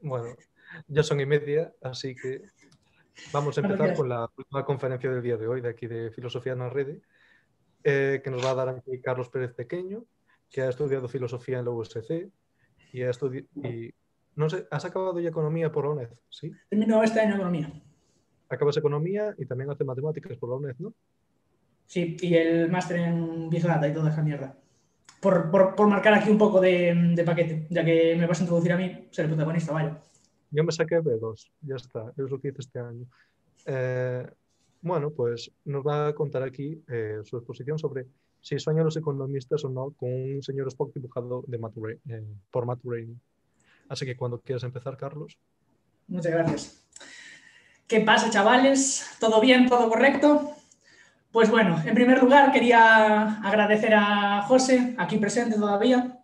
Bueno, ya son y media, así que vamos a Cuando empezar quieras. con la última conferencia del día de hoy, de aquí de Filosofía en la Rede, que nos va a dar aquí Carlos Pérez Pequeño, que ha estudiado filosofía en la USC y no sé, ¿has acabado ya economía por la UNED? Sí, Termino este año economía. acabas economía y también hace matemáticas por la UNED, ¿no? Sí, y el máster en Big Data y toda esa mierda. Por marcar aquí un poco de paquete, ya que me vas a introducir a mí, ser el protagonista, vaya. Yo me saqué B2, ya está, es lo que hice este año. Eh, bueno, pues nos va a contar aquí su exposición sobre si sueñan los economistas o no con un señor Spock dibujado por Matt Groening. Así que cuando quieras empezar, Carlos. Muchas gracias. ¿Qué pasa, chavales? ¿Todo bien? ¿Todo correcto? Pues bueno, en primer lugar quería agradecer a José, aquí presente todavía,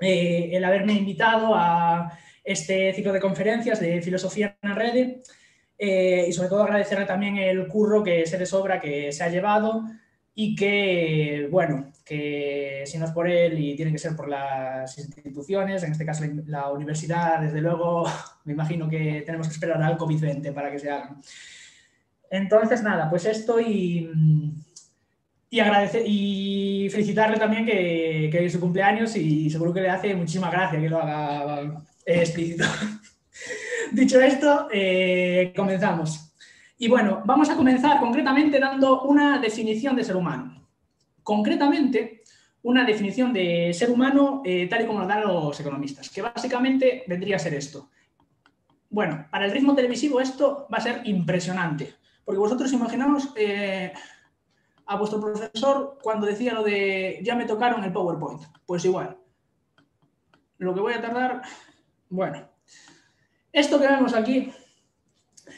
el haberme invitado a este ciclo de conferencias de filosofía en la red y sobre todo agradecerle también el curro que se de sobra que se ha llevado y que, bueno, que si no es por él y tiene que ser por las instituciones, en este caso la universidad, desde luego, me imagino que tenemos que esperar al COVID-20 para que se hagan. Entonces, nada, pues esto y agradecer y felicitarle también que es su cumpleaños y seguro que le hace muchísima gracia que lo haga explícito. Dicho esto, comenzamos. Y bueno, vamos a comenzar concretamente dando una definición de ser humano. Concretamente, una definición de ser humano tal y como lo dan los economistas, que básicamente vendría a ser esto. Bueno, para el ritmo televisivo esto va a ser impresionante, porque vosotros imaginaos a vuestro profesor cuando decía lo de ya me tocaron el PowerPoint. Pues igual. Lo que voy a tardar, bueno. Esto que vemos aquí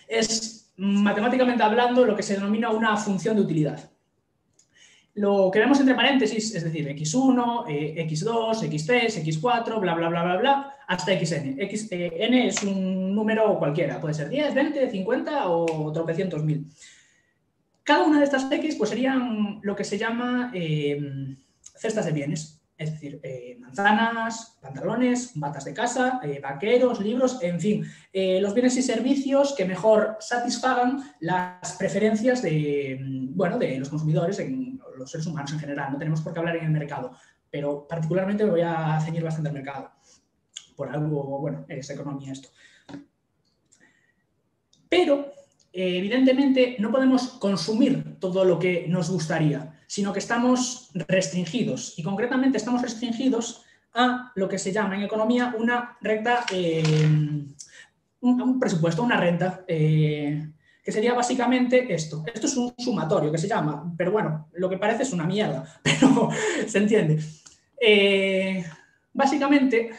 es, matemáticamente hablando, lo que se denomina una función de utilidad. Lo que vemos entre paréntesis, es decir, x1, x2, x3, x4, bla, bla, bla, bla, bla, hasta xn. N es un número cualquiera, puede ser 10, 20, 50 o tropecientos mil. Cada una de estas X pues, serían lo que se llama cestas de bienes, es decir, manzanas, pantalones, batas de casa, vaqueros, libros, en fin, los bienes y servicios que mejor satisfagan las preferencias bueno, de los consumidores, en los seres humanos en general. No tenemos por qué hablar en el mercado, pero particularmente me voy a ceñir bastante al mercado. Por algo, bueno, es economía esto. Pero evidentemente no podemos consumir todo lo que nos gustaría, sino que estamos restringidos y concretamente estamos restringidos a lo que se llama en economía una renta, un presupuesto, una renta, que sería básicamente esto. Esto es un sumatorio que se llama, pero bueno, lo que parece es una mierda, pero se entiende. Básicamente,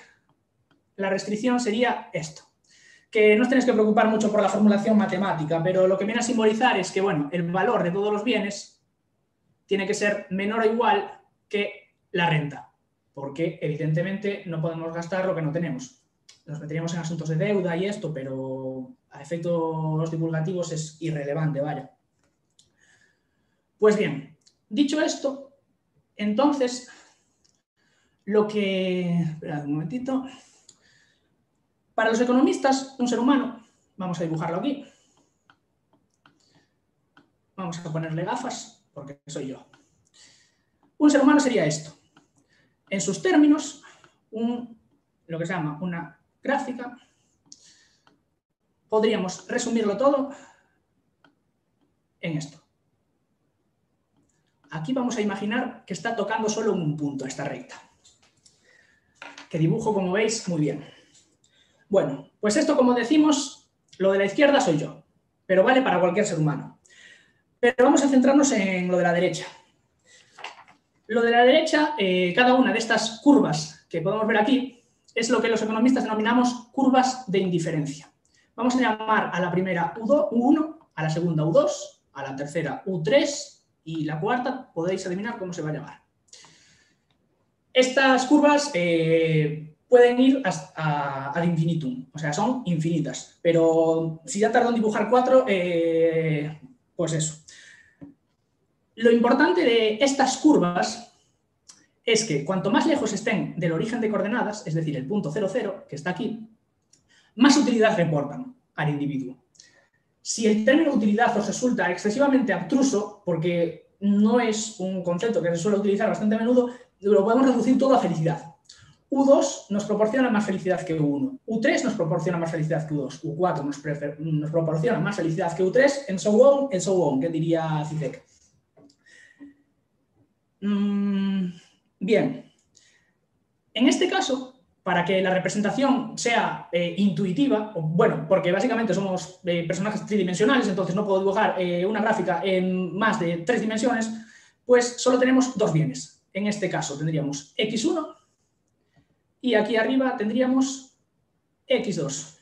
la restricción sería esto. Que no os tenéis que preocupar mucho por la formulación matemática, pero lo que viene a simbolizar es que, bueno, el valor de todos los bienes tiene que ser menor o igual que la renta, porque evidentemente no podemos gastar lo que no tenemos. Nos meteríamos en asuntos de deuda y esto, pero a efectos divulgativos es irrelevante, vaya. Pues bien, dicho esto, entonces, lo que... Esperad un momentito. Para los economistas, un ser humano, vamos a dibujarlo aquí, vamos a ponerle gafas, porque soy yo. Un ser humano sería esto. En sus términos, lo que se llama una gráfica, podríamos resumirlo todo en esto. Aquí vamos a imaginar que está tocando solo un punto esta recta, que dibujo, como veis, muy bien. Bueno, pues esto, como decimos, lo de la izquierda soy yo, pero vale para cualquier ser humano. Pero vamos a centrarnos en lo de la derecha. Lo de la derecha, cada una de estas curvas que podemos ver aquí, es lo que los economistas denominamos curvas de indiferencia. Vamos a llamar a la primera U1, a la segunda U2, a la tercera U3 y la cuarta podéis adivinar cómo se va a llamar. Estas curvas pueden ir hasta ad infinitum, o sea, son infinitas, pero si ya tardó en dibujar 4, pues eso. Lo importante de estas curvas es que cuanto más lejos estén del origen de coordenadas, es decir, el punto 0, 0, que está aquí, más utilidad reportan al individuo. Si el término utilidad os resulta excesivamente abstruso, porque no es un concepto que se suele utilizar bastante a menudo, lo podemos reducir todo a felicidad. U2 nos proporciona más felicidad que U1, U3 nos proporciona más felicidad que U2, U4 nos proporciona más felicidad que U3, and so on, que diría Zizek. Bien, en este caso, para que la representación sea intuitiva, bueno, porque básicamente somos personajes tridimensionales, entonces no puedo dibujar una gráfica en más de 3 dimensiones, pues solo tenemos 2 bienes. En este caso tendríamos X1 y aquí arriba tendríamos X2.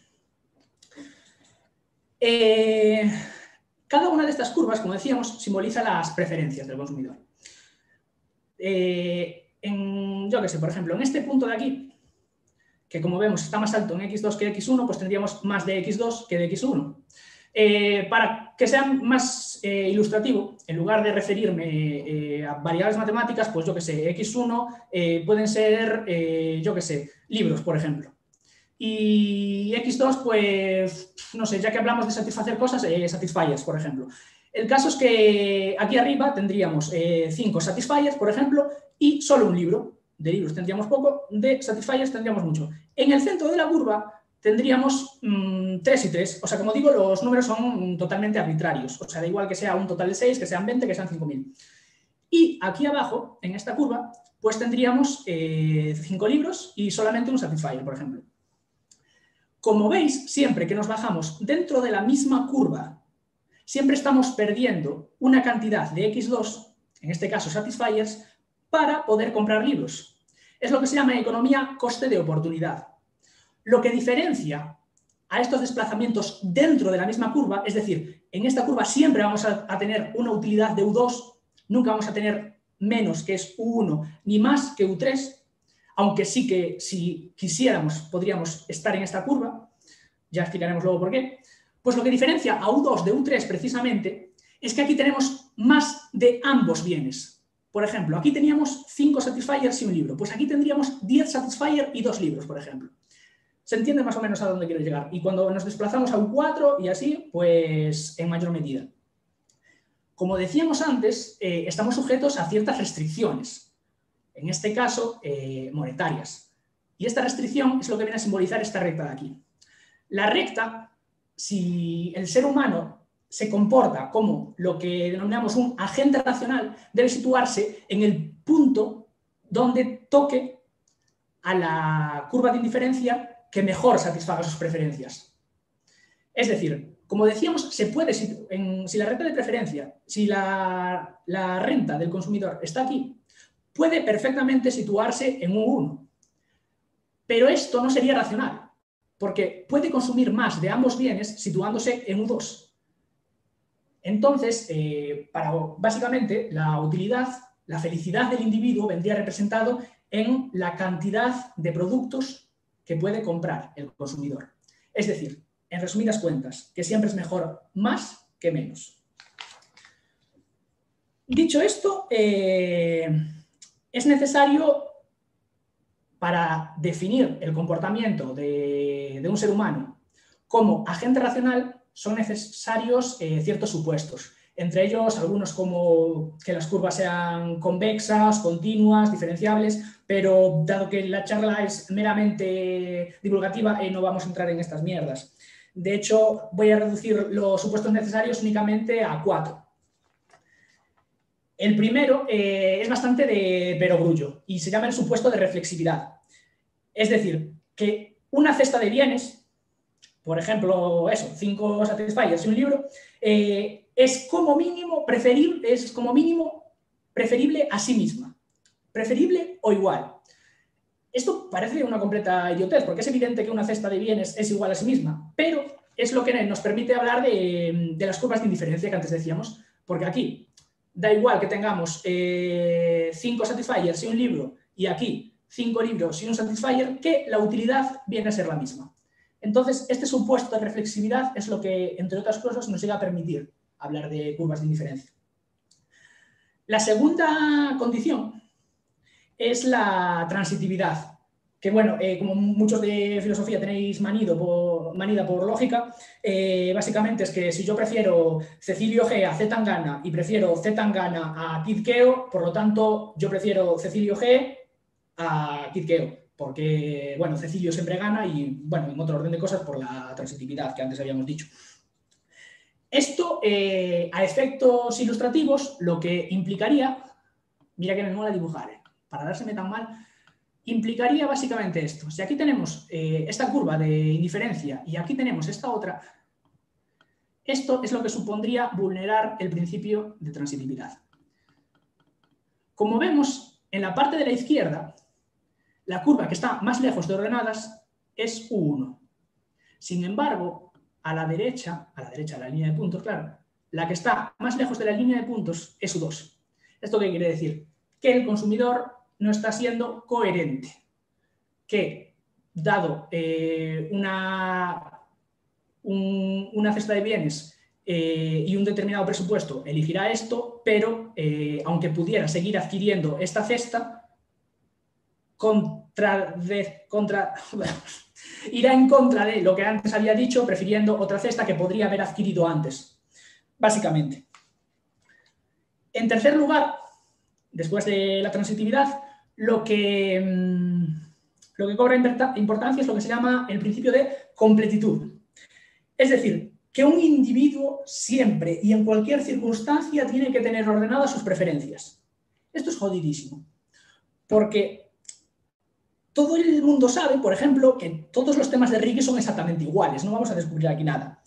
Cada una de estas curvas, como decíamos, simboliza las preferencias del consumidor. Yo qué sé, por ejemplo, en este punto de aquí, que como vemos está más alto en X2 que X1, pues tendríamos más de X2 que de X1. Para que sea más ilustrativo, en lugar de referirme a variables matemáticas, pues yo que sé, X1 pueden ser, yo que sé, libros, por ejemplo. Y X2, pues, no sé, ya que hablamos de satisfacer cosas, satisfiers, por ejemplo. El caso es que aquí arriba tendríamos 5 satisfiers, por ejemplo, y solo un libro. De libros tendríamos poco, de satisfiers tendríamos mucho. En el centro de la curva tendríamos 3 y 3. O sea, como digo, los números son totalmente arbitrarios. O sea, da igual que sea un total de 6, que sean 20, que sean 5.000. Y aquí abajo, en esta curva, pues tendríamos 5 libros y solamente un satisfier, por ejemplo. Como veis, siempre que nos bajamos dentro de la misma curva, siempre estamos perdiendo una cantidad de X2, en este caso satisfiers, para poder comprar libros. Es lo que se llama economía coste de oportunidad. Lo que diferencia a estos desplazamientos dentro de la misma curva, es decir, en esta curva siempre vamos a tener una utilidad de U2, nunca vamos a tener menos, que es U1, ni más que U3, aunque sí que si quisiéramos podríamos estar en esta curva, ya explicaremos luego por qué. Pues lo que diferencia a U2 de U3 precisamente es que aquí tenemos más de ambos bienes. Por ejemplo, aquí teníamos 5 satisfiers y un libro, pues aquí tendríamos 10 satisfiers y 2 libros, por ejemplo. Se entiende más o menos a dónde quiero llegar. Y cuando nos desplazamos a U4 y así, pues en mayor medida. Como decíamos antes, estamos sujetos a ciertas restricciones, en este caso monetarias. Y esta restricción es lo que viene a simbolizar esta recta de aquí. La recta, si el ser humano se comporta como lo que denominamos un agente racional, debe situarse en el punto donde toque a la curva de indiferencia que mejor satisfaga sus preferencias. Es decir, como decíamos, se puede, si la recta de preferencia, si la renta del consumidor está aquí, puede perfectamente situarse en U1. Pero esto no sería racional, porque puede consumir más de ambos bienes situándose en U2. Entonces, básicamente, la utilidad, la felicidad del individuo vendría representado en la cantidad de productos que puede comprar el consumidor. Es decir, en resumidas cuentas, que siempre es mejor más que menos. Dicho esto, es necesario, para definir el comportamiento de un ser humano como agente racional, son necesarios ciertos supuestos. Entre ellos, algunos como que las curvas sean convexas, continuas, diferenciables, pero dado que la charla es meramente divulgativa, no vamos a entrar en estas mierdas. De hecho, voy a reducir los supuestos necesarios únicamente a 4. El primero es bastante de perogrullo y se llama el supuesto de reflexividad. Es decir, que una cesta de bienes, por ejemplo, 5 satisfiers y un libro, es como mínimo preferible a sí misma. Preferible o igual. Esto parece una completa idiotez, porque es evidente que una cesta de bienes es igual a sí misma, pero es lo que nos permite hablar de las curvas de indiferencia que antes decíamos, porque aquí da igual que tengamos 5 satisfiers y un libro, y aquí 5 libros y un satisfier, que la utilidad viene a ser la misma. Entonces, este supuesto de reflexividad es lo que, entre otras cosas, nos llega a permitir hablar de curvas de indiferencia. La segunda condición es la transitividad. que bueno, como muchos de filosofía tenéis manida por lógica, básicamente es que si yo prefiero Cecilio G a C. Tangana y prefiero C. Tangana a Kid Keo, por lo tanto, yo prefiero Cecilio G a Kid Keo, porque, bueno, Cecilio siempre gana y, bueno, en otro orden de cosas por la transitividad que antes habíamos dicho. Esto, a efectos ilustrativos, lo que implicaría, mira que me mola dibujar, para dárseme tan mal, implicaría básicamente esto. Si aquí tenemos esta curva de indiferencia y aquí tenemos esta otra, esto es lo que supondría vulnerar el principio de transitividad. Como vemos, en la parte de la izquierda, la curva que está más lejos de ordenadas es U1. Sin embargo, a la derecha de la línea de puntos, claro, la que está más lejos de la línea de puntos es U2. ¿Esto qué quiere decir? Que el consumidor no está siendo coherente. Que, dado una cesta de bienes y un determinado presupuesto, elegirá esto, pero aunque pudiera seguir adquiriendo esta cesta, irá en contra de lo que antes había dicho, prefiriendo otra cesta que podría haber adquirido antes, básicamente. En tercer lugar, después de la transitividad, lo que cobra importancia es lo que se llama el principio de completitud. Es decir, que un individuo siempre y en cualquier circunstancia tiene que tener ordenadas sus preferencias. Esto es jodidísimo, porque todo el mundo sabe, por ejemplo, que todos los temas de Ricky son exactamente iguales, no vamos a descubrir aquí nada.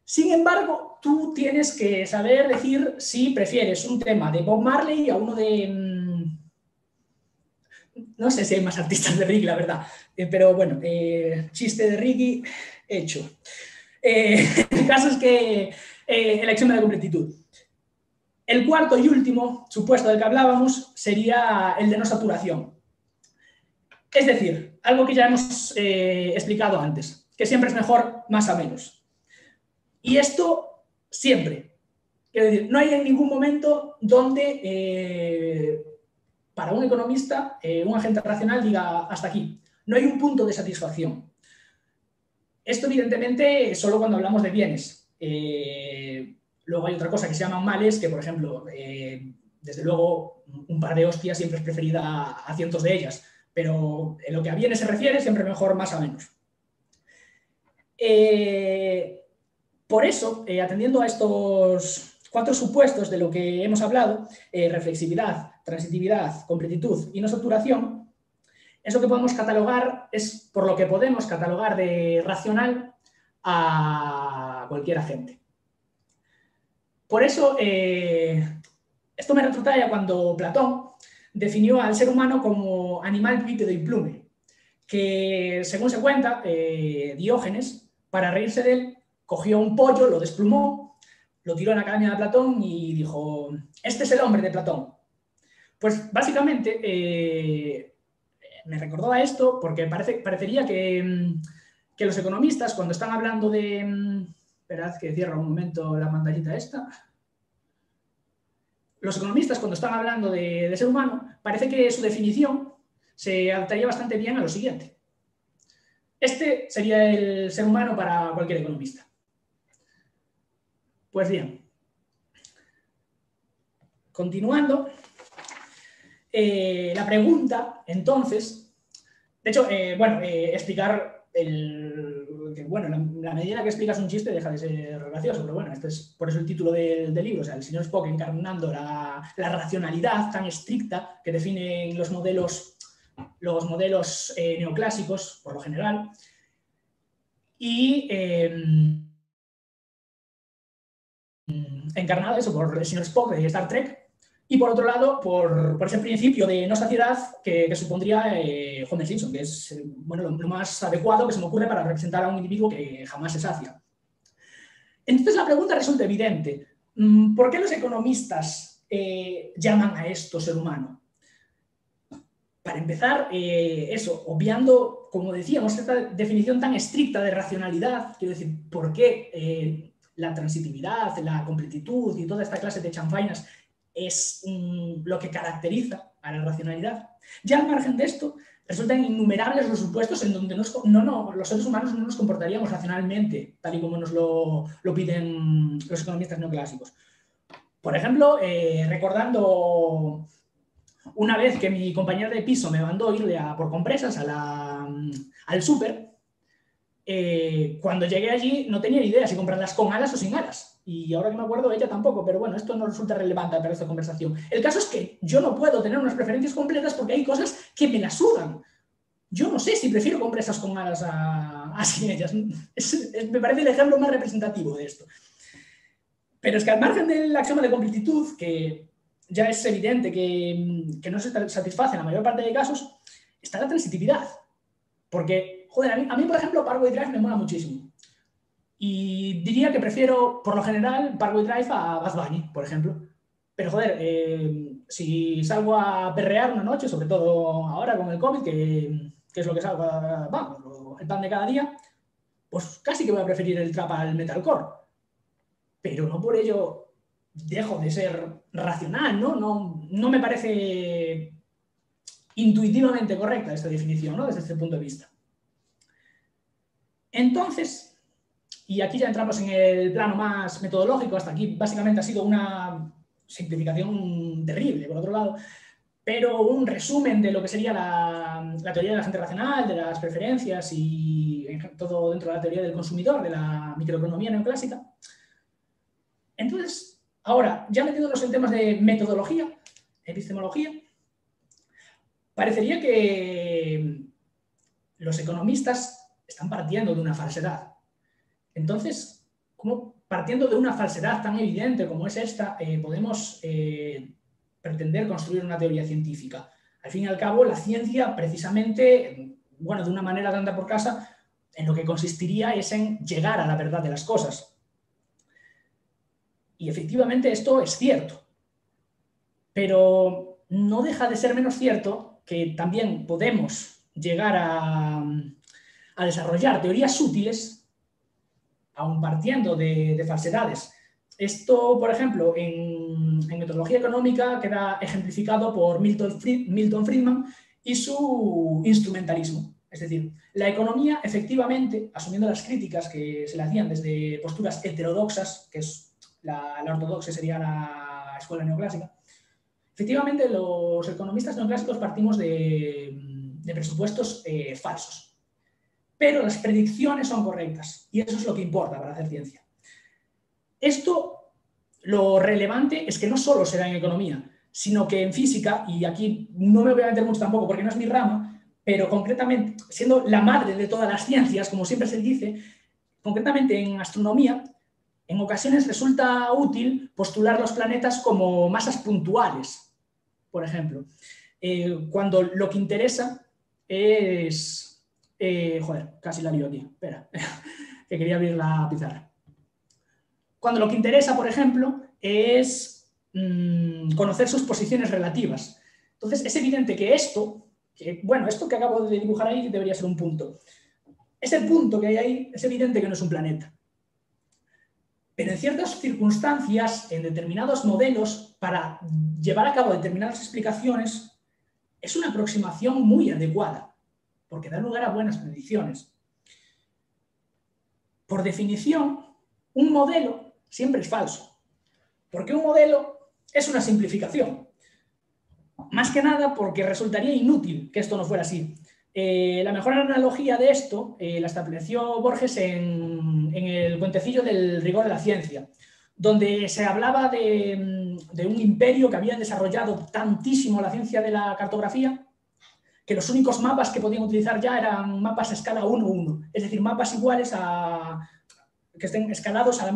Sin embargo, tú tienes que saber decir si prefieres un tema de Bob Marley a uno de... no sé si hay más artistas de Ricky, la verdad, pero bueno, chiste de Ricky hecho. El caso es que el axioma de completitud. El cuarto y último supuesto del que hablábamos sería el de no saturación. Es decir, algo que ya hemos explicado antes, que siempre es mejor más a menos. Y esto siempre. Quiero decir, no hay en ningún momento donde para un economista un agente racional diga hasta aquí. No hay un punto de satisfacción. Esto, evidentemente, solo cuando hablamos de bienes. Luego hay otra cosa que se llaman males, que, por ejemplo, desde luego, un par de hostias siempre es preferida a cientos de ellas. Pero en lo que a bienes se refiere, siempre mejor más a menos. Por eso, atendiendo a estos 4 supuestos de lo que hemos hablado, reflexividad, transitividad, completitud y no saturación, eso que podemos catalogar es por lo que podemos catalogar de racional a cualquier agente. Por eso, esto me retrotrae a cuando Platón definió al ser humano como animal bípedo y plume, que, según se cuenta, Diógenes, para reírse de él, cogió un pollo, lo desplumó, lo tiró en la academia de Platón y dijo: este es el hombre de Platón. Pues básicamente me recordó a esto porque parecería que los economistas, cuando están hablando de... esperad que cierro un momento la pantallita esta. Los economistas, cuando están hablando de ser humano, parece que su definición se adaptaría bastante bien a lo siguiente. Este sería el ser humano para cualquier economista. Pues bien, continuando, la pregunta, entonces, de hecho, explicar la medida en la que explicas un chiste deja de ser gracioso, pero bueno, este es por eso el título del libro, o sea, el señor Spock encarnando la racionalidad tan estricta que definen los modelos neoclásicos, por lo general, y encarnado eso por el señor Spock de Star Trek, y por otro lado, por ese principio de no saciedad que supondría Homer Simpson, que es lo más adecuado que se me ocurre para representar a un individuo que jamás se sacia. Entonces la pregunta resulta evidente. ¿Por qué los economistas llaman a esto ser humano? Para empezar, obviando, como decíamos, esta definición tan estricta de racionalidad, quiero decir, ¿por qué la transitividad, la completitud y toda esta clase de chanfainas es lo que caracteriza a la racionalidad? Ya al margen de esto, resultan innumerables los supuestos en donde los seres humanos no nos comportaríamos racionalmente, tal y como nos lo piden los economistas neoclásicos. Por ejemplo, recordando una vez que mi compañera de piso me mandó irle por compresas al súper, cuando llegué allí no tenía ni idea si comprarlas con alas o sin alas. Y ahora que me acuerdo, ella tampoco, pero bueno, esto no resulta relevante para esta conversación. El caso es que yo no puedo tener unas preferencias completas porque hay cosas que me las sudan. Yo no sé si prefiero compresas con alas a sin ellas. Me parece el ejemplo más representativo de esto. Pero es que al margen del axioma de completitud, que ya es evidente que no se satisface en la mayor parte de casos, está la transitividad. Porque, joder, a mí por ejemplo, Parkway Drive me mola muchísimo. Y diría que prefiero, por lo general, Parkway Drive a Bad Bunny, por ejemplo. Pero, joder, si salgo a perrear una noche, sobre todo ahora con el COVID, que es lo que salgo vamos, el pan de cada día, pues casi que voy a preferir el trap al metalcore. Pero no por ello dejo de ser racional, ¿no? No me parece intuitivamente correcta esta definición, ¿no? Desde este punto de vista. Entonces, y aquí ya entramos en el plano más metodológico, hasta aquí básicamente ha sido una simplificación terrible, por otro lado, pero un resumen de lo que sería la teoría de la gente racional, de las preferencias y todo dentro de la teoría del consumidor, de la microeconomía neoclásica. Entonces, ahora, ya metiéndonos en temas de metodología, epistemología, parecería que los economistas están partiendo de una falsedad. Entonces, ¿cómo partiendo de una falsedad tan evidente como es esta, podemos pretender construir una teoría científica? Al fin y al cabo, la ciencia, precisamente, bueno, de una manera de andar por casa, en lo que consistiría es en llegar a la verdad de las cosas. Y efectivamente esto es cierto. Pero no deja de ser menos cierto que también podemos llegar a desarrollar teorías útiles, aun partiendo de falsedades. Esto, por ejemplo, en metodología económica queda ejemplificado por Milton Friedman y su instrumentalismo. Es decir, la economía, efectivamente, asumiendo las críticas que se le hacían desde posturas heterodoxas, que es la ortodoxa sería la escuela neoclásica, efectivamente los economistas neoclásicos partimos de presupuestos falsos. Pero las predicciones son correctas y eso es lo que importa para hacer ciencia. Esto, lo relevante es que no solo se da en economía, sino que en física, y aquí no me voy a meter mucho tampoco porque no es mi rama, pero concretamente, siendo la madre de todas las ciencias, como siempre se dice, concretamente en astronomía, en ocasiones resulta útil postular los planetas como masas puntuales, por ejemplo, cuando lo que interesa es... joder, casi la lío aquí, espera, que quería abrir la pizarra. Cuando lo que interesa, por ejemplo, es conocer sus posiciones relativas. Entonces, es evidente que esto que acabo de dibujar ahí debería ser un punto. Ese punto que hay ahí es evidente que no es un planeta. Pero en ciertas circunstancias, en determinados modelos, para llevar a cabo determinadas explicaciones, es una aproximación muy adecuada, porque da lugar a buenas predicciones. Por definición, un modelo siempre es falso, porque un modelo es una simplificación. Más que nada porque resultaría inútil que esto no fuera así. La mejor analogía de esto la estableció Borges en el cuentecillo del rigor de la ciencia, donde se hablaba de un imperio que había desarrollado tantísimo la ciencia de la cartografía que los únicos mapas que podían utilizar ya eran mapas a escala 1:1, es decir, mapas iguales que estén escalados en la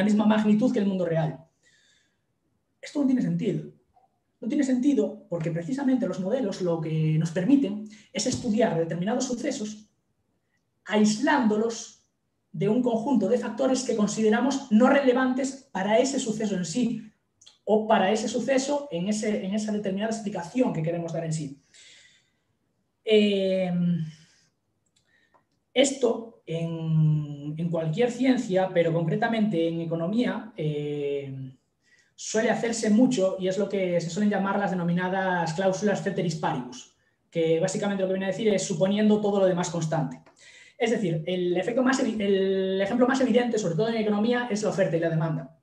misma magnitud que el mundo real. Esto no tiene sentido. No tiene sentido porque precisamente los modelos lo que nos permiten es estudiar determinados sucesos aislándolos de un conjunto de factores que consideramos no relevantes para ese suceso en sí o para ese suceso en esa determinada explicación que queremos dar en sí. Esto en cualquier ciencia, pero concretamente en economía, suele hacerse mucho y es lo que se suelen llamar las denominadas cláusulas ceteris paribus. que básicamente lo que viene a decir es suponiendo todo lo demás constante. Es decir, el ejemplo más evidente, sobre todo en economía, es la oferta y la demanda.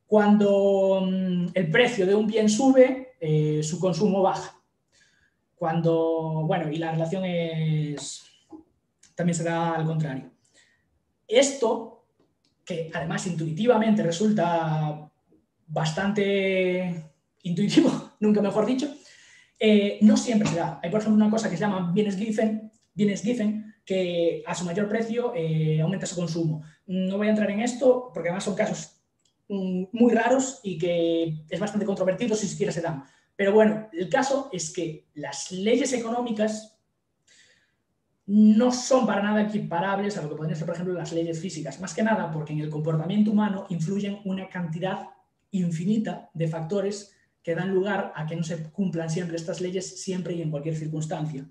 Cuando el precio de un bien sube, su consumo baja. Y la relación también se da al contrario. Esto, que además intuitivamente resulta bastante intuitivo, nunca mejor dicho, no siempre se da. Hay, por ejemplo, una cosa que se llama bienes Giffen, que a su mayor precio aumenta su consumo. No voy a entrar en esto porque además son casos muy raros y que es bastante controvertido si siquiera se dan. Pero bueno, el caso es que las leyes económicas no son para nada equiparables a lo que podrían ser, por ejemplo, las leyes físicas. Más que nada porque en el comportamiento humano influyen una cantidad infinita de factores que dan lugar a que no se cumplan siempre estas leyes, siempre y en cualquier circunstancia.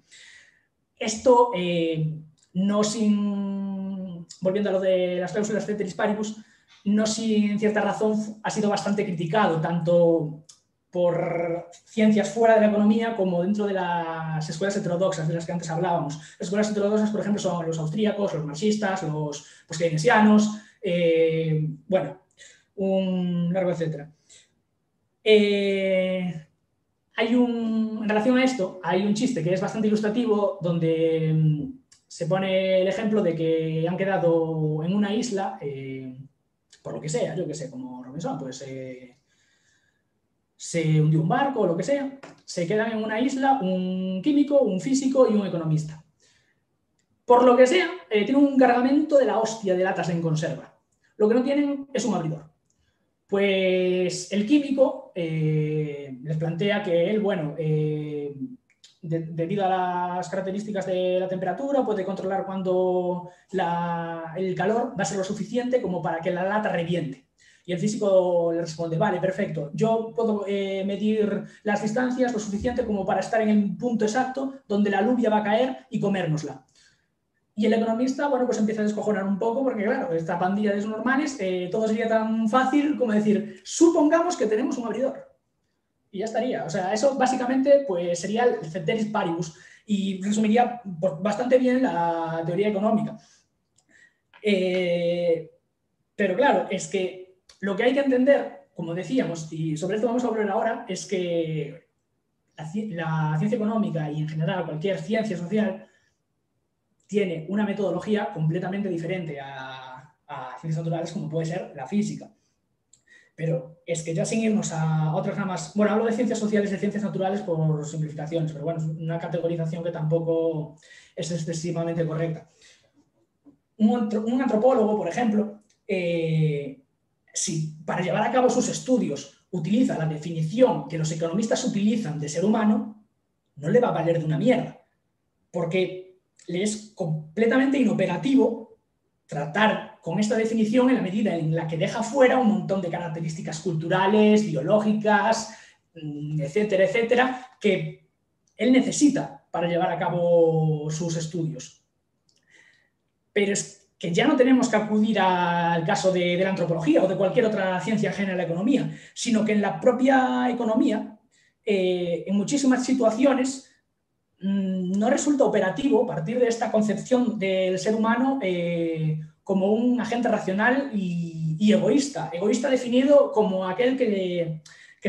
Esto, volviendo a lo de las cláusulas ceteris paribus, no sin cierta razón ha sido bastante criticado, tanto por ciencias fuera de la economía como dentro de las escuelas heterodoxas de las que antes hablábamos. Las escuelas heterodoxas, por ejemplo, son los austríacos, los marxistas, los keynesianos, un largo etcétera. En relación a esto, hay un chiste que es bastante ilustrativo donde se pone el ejemplo de que han quedado en una isla, por lo que sea, yo que sé, como Robinson, pues se hundió un barco o lo que sea, se quedan en una isla un químico, un físico y un economista. Por lo que sea, tienen un cargamento de la hostia de latas en conserva. Lo que no tienen es un abridor. Pues el químico les plantea que él, debido a las características de la temperatura, puede controlar cuando el calor va a ser lo suficiente como para que la lata reviente. Y el físico le responde, vale, perfecto, yo puedo medir las distancias lo suficiente como para estar en el punto exacto donde la lluvia va a caer y comérnosla. Y el economista, pues empieza a descojonar un poco porque, claro, esta pandilla de subnormales, todo sería tan fácil como decir, supongamos que tenemos un abridor. Y ya estaría. O sea, eso básicamente pues, sería el ceteris paribus y resumiría bastante bien la teoría económica. Pero claro, es que lo que hay que entender, como decíamos, y sobre esto vamos a hablar ahora, es que la ciencia económica y en general cualquier ciencia social tiene una metodología completamente diferente a ciencias naturales como puede ser la física. Pero es que ya sin irnos a otras ramas, hablo de ciencias sociales y de ciencias naturales por simplificaciones, pero bueno, es una categorización que tampoco es excesivamente correcta. Un antropólogo, por ejemplo, si para llevar a cabo sus estudios utiliza la definición que los economistas utilizan de ser humano, no le va a valer de una mierda, porque le es completamente inoperativo tratar con esta definición en la medida en la que deja fuera un montón de características culturales, biológicas, etcétera, etcétera, que él necesita para llevar a cabo sus estudios. Pero es que ya no tenemos que acudir al caso de la antropología o de cualquier otra ciencia ajena a la economía, sino que en la propia economía, en muchísimas situaciones, no resulta operativo partir de esta concepción del ser humano como un agente racional y egoísta. Egoísta definido como aquel que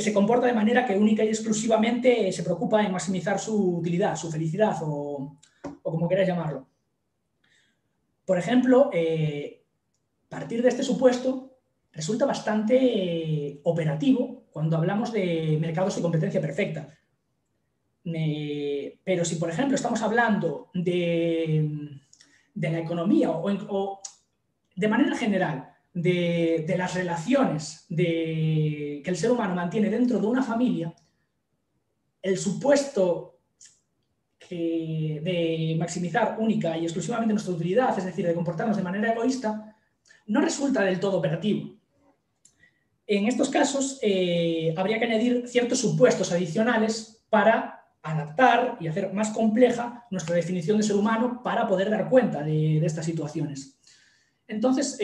se comporta de manera que única y exclusivamente se preocupa en maximizar su utilidad, su felicidad o como queráis llamarlo. Por ejemplo, partir de este supuesto resulta bastante operativo cuando hablamos de mercados de competencia perfecta. Pero si, por ejemplo, estamos hablando de la economía o de manera general de las relaciones que el ser humano mantiene dentro de una familia, el supuesto de maximizar única y exclusivamente nuestra utilidad, es decir, de comportarnos de manera egoísta, no resulta del todo operativo. En estos casos, habría que añadir ciertos supuestos adicionales para adaptar y hacer más compleja nuestra definición de ser humano para poder dar cuenta de estas situaciones. Entonces,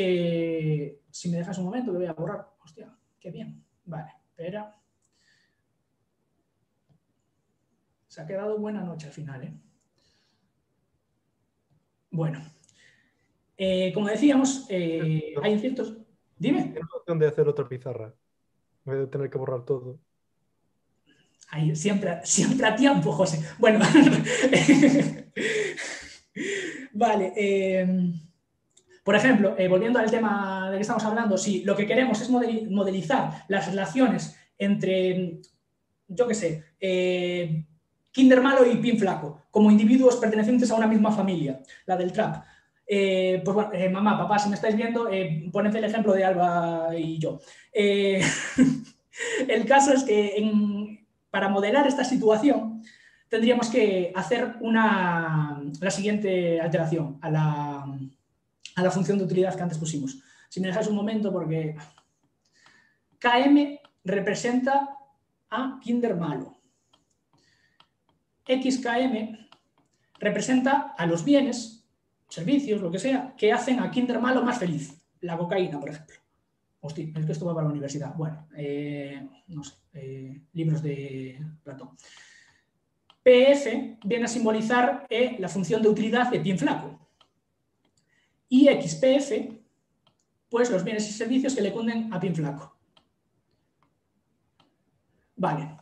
si me dejas un momento, lo voy a borrar. Hostia, qué bien. Vale, espera. Se ha quedado buena noche al final, ¿eh? Bueno, como decíamos, hay ciertos... Dime. Tienes la opción de hacer otra pizarra, en vez de tener que borrar todo. Ahí, siempre a tiempo, José. Bueno, vale. Por ejemplo, volviendo al tema del que estamos hablando, si lo que queremos es modelizar las relaciones entre, yo qué sé, Kinder Malo y Pin Flaco, como individuos pertenecientes a una misma familia, la del trap. Pues bueno, mamá, papá, si me estáis viendo, poned el ejemplo de Alba y yo. El caso es que para modelar esta situación tendríamos que hacer la siguiente alteración a la función de utilidad que antes pusimos. Si me dejáis un momento, porque KM representa a Kinder Malo. XKM representa a los bienes, servicios, lo que sea, que hacen a Kinder Malo más feliz. La cocaína, por ejemplo. Hostia, es que esto va para la universidad. Bueno, no sé, libros de Platón. PF viene a simbolizar la función de utilidad de Pin Flaco. Y XPF, pues los bienes y servicios que le cunden a Pin Flaco. Vale.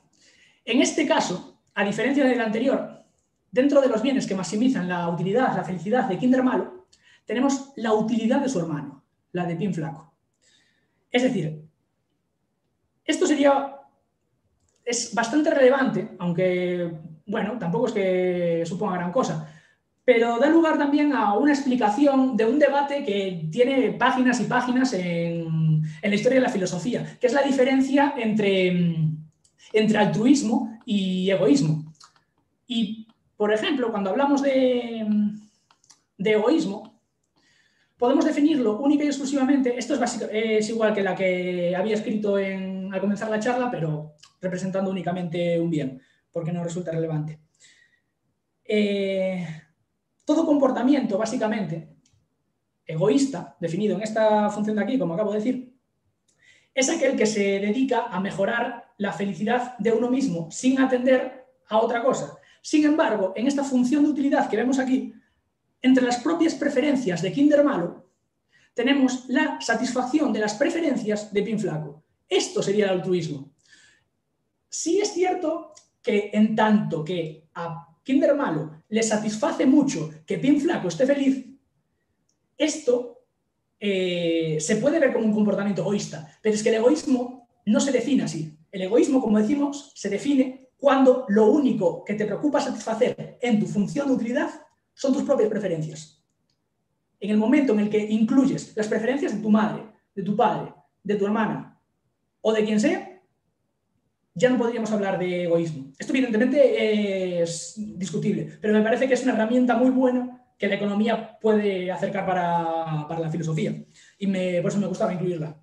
En este caso, a diferencia del anterior, dentro de los bienes que maximizan la utilidad, la felicidad de Kinder Malo, tenemos la utilidad de su hermano, la de Pin Flaco. Es decir, esto es bastante relevante, aunque, bueno, tampoco es que suponga gran cosa, pero da lugar también a una explicación de un debate que tiene páginas y páginas en la historia de la filosofía, que es la diferencia entre altruismo y egoísmo. Y, por ejemplo, cuando hablamos de egoísmo, podemos definirlo única y exclusivamente, esto es igual que la que había escrito al comenzar la charla, pero representando únicamente un bien, porque no resulta relevante. Todo comportamiento, básicamente, egoísta, definido en esta función de aquí, como acabo de decir, es aquel que se dedica a mejorar la felicidad de uno mismo sin atender a otra cosa. Sin embargo, en esta función de utilidad que vemos aquí, entre las propias preferencias de Kinder Malo, tenemos la satisfacción de las preferencias de Pin Flaco. Esto sería el altruismo. Sí es cierto que en tanto que a Kinder Malo le satisface mucho que Pin Flaco esté feliz, esto se puede ver como un comportamiento egoísta, pero es que el egoísmo no se define así. El egoísmo, como decimos, se define cuando lo único que te preocupa satisfacer en tu función de utilidad son tus propias preferencias. En el momento en el que incluyes las preferencias de tu madre, de tu padre, de tu hermana o de quien sea, ya no podríamos hablar de egoísmo. Esto evidentemente es discutible, pero me parece que es una herramienta muy buena que la economía puede acercar para la filosofía y por eso me gustaba incluirla.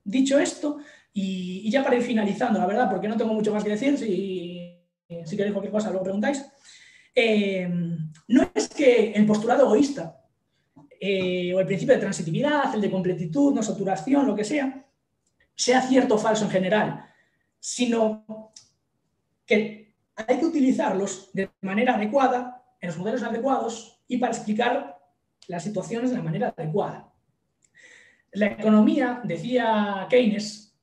Dicho esto, y ya para ir finalizando, la verdad, porque no tengo mucho más que decir, si queréis cualquier cosa luego preguntáis, no es que el postulado egoísta o el principio de transitividad, el de completitud, no saturación, lo que sea cierto o falso en general, sino que hay que utilizarlos de manera adecuada, en los modelos adecuados y para explicar las situaciones de la manera adecuada. La economía, decía Keynes,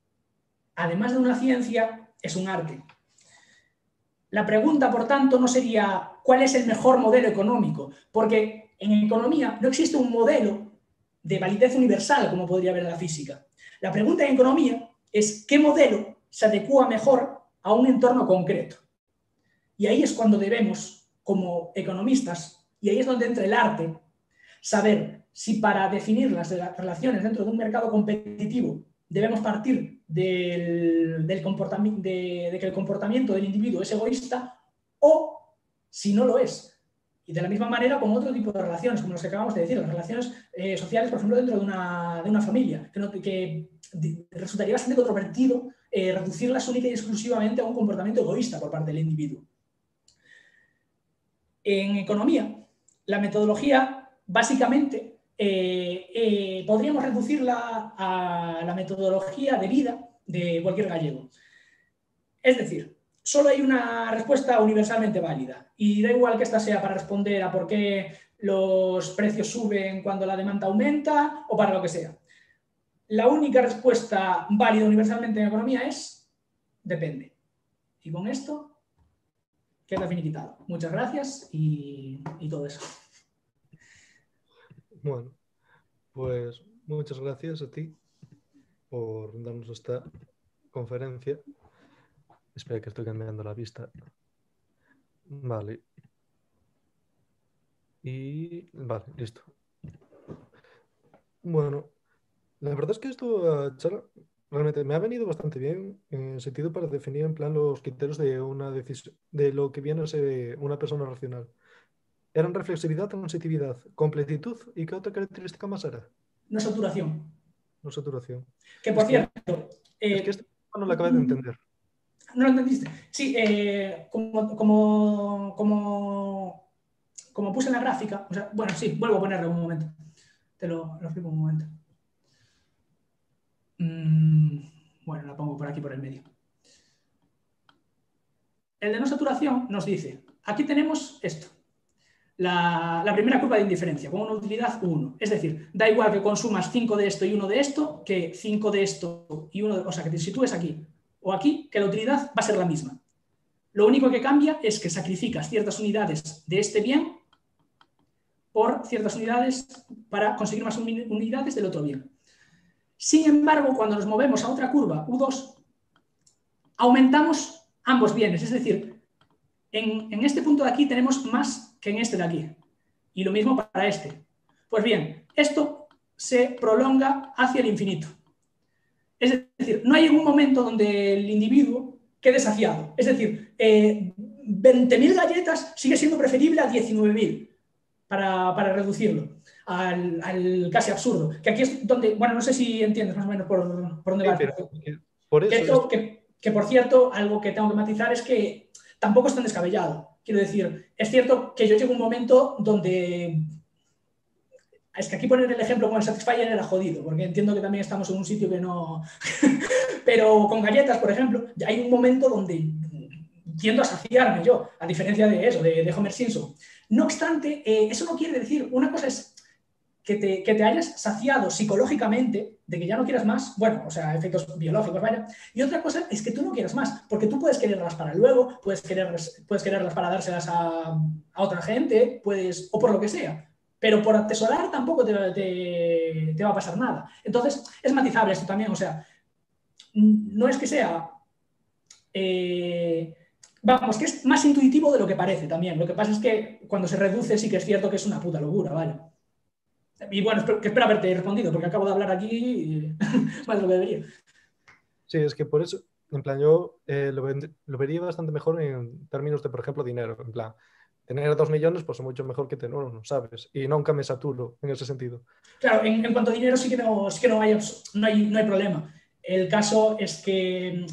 además de una ciencia, es un arte. La pregunta, por tanto, no sería ¿cuál es el mejor modelo económico? Porque en economía no existe un modelo de validez universal como podría haber en la física. La pregunta en economía es ¿qué modelo se adecua mejor a un entorno concreto? Y ahí es cuando debemos, como economistas, y ahí es donde entra el arte, saber si para definir las relaciones dentro de un mercado competitivo debemos partir del comportamiento, de que el comportamiento del individuo es egoísta o si no lo es. Y de la misma manera con otro tipo de relaciones, como las que acabamos de decir, las relaciones sociales, por ejemplo, dentro de una familia, que resultaría bastante controvertido reducirlas única y exclusivamente a un comportamiento egoísta por parte del individuo. En economía, la metodología, básicamente, podríamos reducirla a la metodología de vida de cualquier gallego. Es decir, solo hay una respuesta universalmente válida y da igual que esta sea para responder a por qué los precios suben cuando la demanda aumenta o para lo que sea. La única respuesta válida universalmente en economía es depende. Y con esto queda finiquitado. Muchas gracias y todo eso. Bueno, pues muchas gracias a ti por darnos esta conferencia. Espera que estoy cambiando la vista. Vale. Y vale, listo. Bueno, la verdad es que esto, charla, realmente me ha venido bastante bien en el sentido para definir en plan los criterios de una decisión, de lo que viene a ser una persona racional. Eran reflexividad, transitividad, completitud y ¿qué otra característica más era? No saturación. No saturación. Que por Es que, cierto, es que esto no lo acabé de entender. ¿no lo entendiste? Sí, como puse en la gráfica, o sea, bueno, sí, vuelvo a ponerlo un momento. Te lo explico un momento. Bueno, la pongo por aquí por el medio. El de no saturación nos dice, aquí tenemos esto, la primera curva de indiferencia, con una utilidad 1. Es decir, da igual que consumas 5 de esto y 1 de esto, que 5 de esto y 1 de... O sea, que te sitúes aquí o aquí, que la utilidad va a ser la misma. Lo único que cambia es que sacrificas ciertas unidades de este bien por ciertas unidades para conseguir más unidades del otro bien. Sin embargo, cuando nos movemos a otra curva, U2, aumentamos ambos bienes. Es decir, en este punto de aquí tenemos más que en este de aquí. Y lo mismo para este. Pues bien, esto se prolonga hacia el infinito. Es decir, no hay un momento donde el individuo quede saciado. Es decir, 20.000 galletas sigue siendo preferible a 19.000 para reducirlo al casi absurdo. Que aquí es donde, bueno, no sé si entiendes más o menos por dónde Sí, va. pero por eso Esto, que por cierto, algo que tengo que matizar es que tampoco es tan descabellado. Quiero decir, es cierto que yo llego a un momento donde... Es que aquí poner el ejemplo con el Satisfyer era jodido, porque entiendo que también estamos en un sitio que no... Pero con galletas, por ejemplo, ya hay un momento donde tiendo a saciarme yo, a diferencia de eso, de Homer Simpson. No obstante, eso no quiere decir, una cosa es que te hayas saciado psicológicamente de que ya no quieras más, bueno, o sea, efectos biológicos, vaya, y otra cosa es que tú no quieras más, porque tú puedes quererlas para luego, puedes quererlas para dárselas a otra gente, puedes, o por lo que sea, pero por atesorar tampoco te va a pasar nada. Entonces, es matizable esto también, o sea, no es que sea... vamos, que es más intuitivo de lo que parece también. Lo que pasa es que cuando se reduce sí que es cierto que es una puta locura, ¿vale? Y bueno, espero haberte respondido, porque acabo de hablar aquí más de lo que debería. sí, es que por eso, en plan, yo lo vería bastante mejor en términos de, por ejemplo, dinero. En plan, tener 2 millones, pues es mucho mejor que tener uno, ¿sabes? Y nunca me saturo en ese sentido. Claro, en cuanto a dinero sí que no hay problema. El caso es que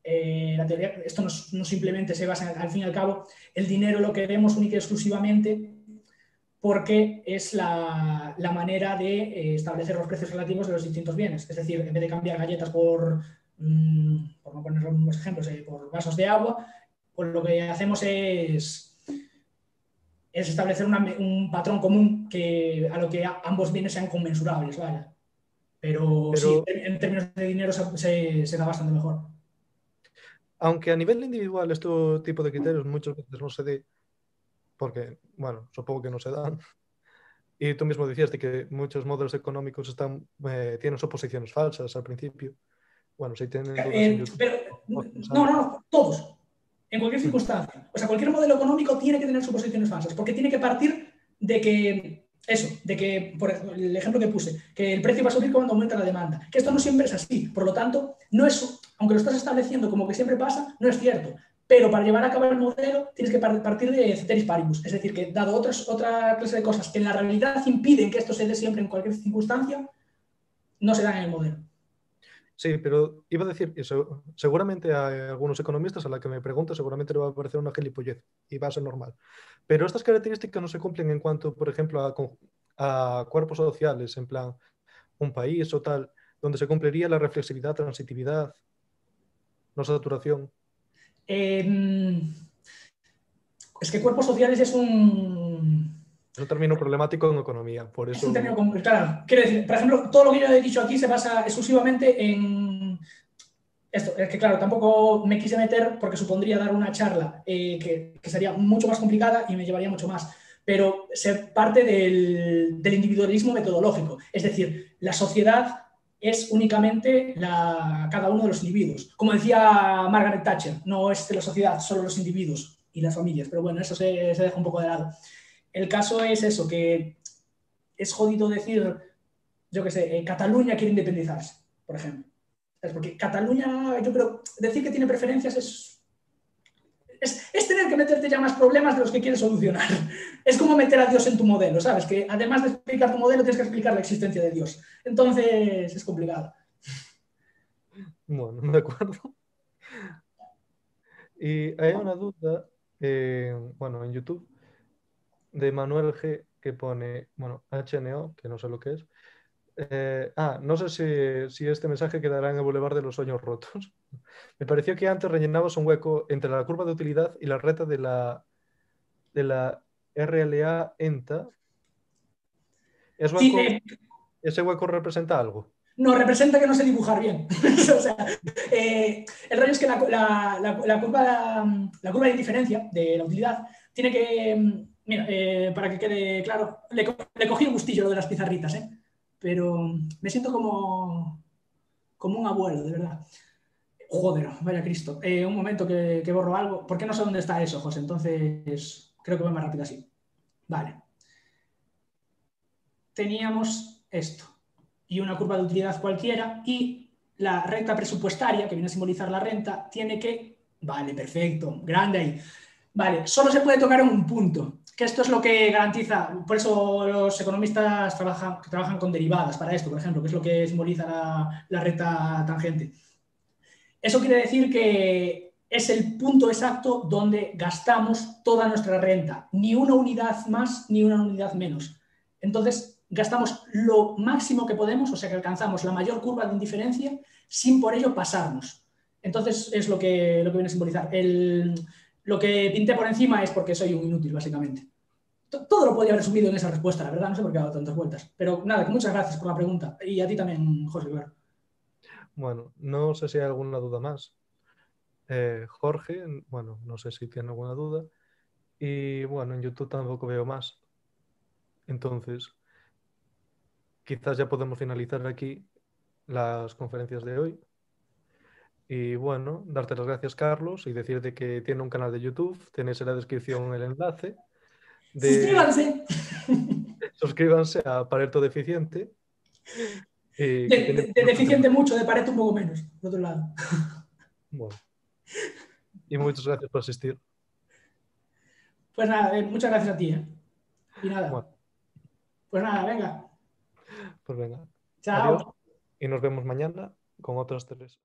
la teoría, esto no simplemente se basa, al fin y al cabo, el dinero lo queremos única y exclusivamente porque es la manera de establecer los precios relativos de los distintos bienes. Es decir, en vez de cambiar galletas por no poner los mismos ejemplos, por vasos de agua, pues lo que hacemos es establecer un patrón común que, a lo que ambos bienes sean conmensurables, vaya. Pero sí, Pero, en términos de dinero se da bastante mejor. aunque a nivel individual este tipo de criterios muchas veces no se dé, porque, bueno, supongo que no se dan, y tú mismo decías de que muchos modelos económicos tienen suposiciones falsas al principio. Bueno, si tienen dudas en YouTube, Pero no, todos, en cualquier circunstancia. O sea, cualquier modelo económico tiene que tener suposiciones falsas, porque tiene que partir de que, eso, de que, por el ejemplo que puse, que el precio va a subir cuando aumenta la demanda. Que esto no siempre es así. Por lo tanto, no es, aunque lo estás estableciendo como que siempre pasa, no es cierto. Pero para llevar a cabo el modelo tienes que partir de ceteris paribus. Es decir, que dado otra clase de cosas que en la realidad impiden que esto se dé siempre en cualquier circunstancia, no se dan en el modelo. Sí, pero iba a decir, eso, seguramente a algunos economistas a la que me pregunto seguramente le va a parecer una gilipollez y va a ser normal. Pero estas características no se cumplen en cuanto, por ejemplo, a cuerpos sociales, en plan un país o tal, donde se cumpliría la reflexividad, transitividad. no saturación. Es que cuerpos sociales es un término problemático en economía, por es un eso... término común. Claro, quiero decir, por ejemplo, todo lo que yo he dicho aquí se basa exclusivamente en esto. Es que, claro, tampoco me quise meter porque supondría dar una charla que sería mucho más complicada y me llevaría mucho más. Pero se parte del individualismo metodológico. Es decir, la sociedad es únicamente cada uno de los individuos. Como decía Margaret Thatcher, no es de la sociedad, solo los individuos y las familias. Pero bueno, eso se deja un poco de lado. El caso es eso, que es jodido decir, yo qué sé, Cataluña quiere independizarse, por ejemplo. Es porque Cataluña, yo creo, decir que tiene preferencias es tener que meterte ya más problemas de los que quieres solucionar. Es como meter a Dios en tu modelo, ¿sabes? Que además de explicar tu modelo, tienes que explicar la existencia de Dios. Entonces, es complicado. Bueno, de acuerdo. Y hay una duda, bueno, en YouTube, de Manuel G, que pone, bueno, HNO, que no sé lo que es. No sé si este mensaje quedará en el Boulevard de los Sueños Rotos. Me pareció que antes rellenabas un hueco entre la curva de utilidad y la recta de la RLA ENTA. Sí, ¿Ese hueco representa algo? no, representa que no sé dibujar bien. O sea, el rollo es que la curva de indiferencia de la utilidad tiene que. Mira, para que quede claro, le cogí el gustillo lo de las pizarritas, ¿eh? Pero me siento como un abuelo, de verdad. Joder, vaya Cristo. Un momento que borro algo. ¿Por qué no sé dónde está eso, José? Entonces, creo que va más rápido así. Vale. Teníamos esto y una curva de utilidad cualquiera y la recta presupuestaria, que viene a simbolizar la renta, tiene que... Vale, perfecto, grande ahí. Vale, solo se puede tocar en un punto, que esto es lo que garantiza, por eso los economistas trabajan con derivadas para esto, por ejemplo, que es lo que simboliza la recta tangente. Eso quiere decir que es el punto exacto donde gastamos toda nuestra renta, ni una unidad más ni una unidad menos. Entonces, gastamos lo máximo que podemos, o sea que alcanzamos la mayor curva de indiferencia sin por ello pasarnos. Entonces, es lo que viene a simbolizar. Lo que pinté por encima es porque soy un inútil, básicamente. Todo lo podría haber subido en esa respuesta, la verdad, no sé por qué he dado tantas vueltas. Pero nada, que muchas gracias por la pregunta. Y a ti también, José, claro. Bueno, no sé si hay alguna duda más. Jorge, bueno, no sé si tiene alguna duda. Y bueno, en YouTube tampoco veo más. Entonces, quizás ya podemos finalizar aquí las conferencias de hoy. Y bueno, darte las gracias, Carlos, y decirte que tiene un canal de YouTube. Tenéis en la descripción el enlace. ¡Suscríbanse! Suscríbanse a Pareto Deficiente. Que tiene De deficiente mucho, de Pareto un poco menos, por otro lado. Bueno, y muchas gracias por asistir. Pues nada, muchas gracias a ti. Y Bueno, nada, pues nada, venga. pues venga, adiós Chao. y nos vemos mañana con otras tres.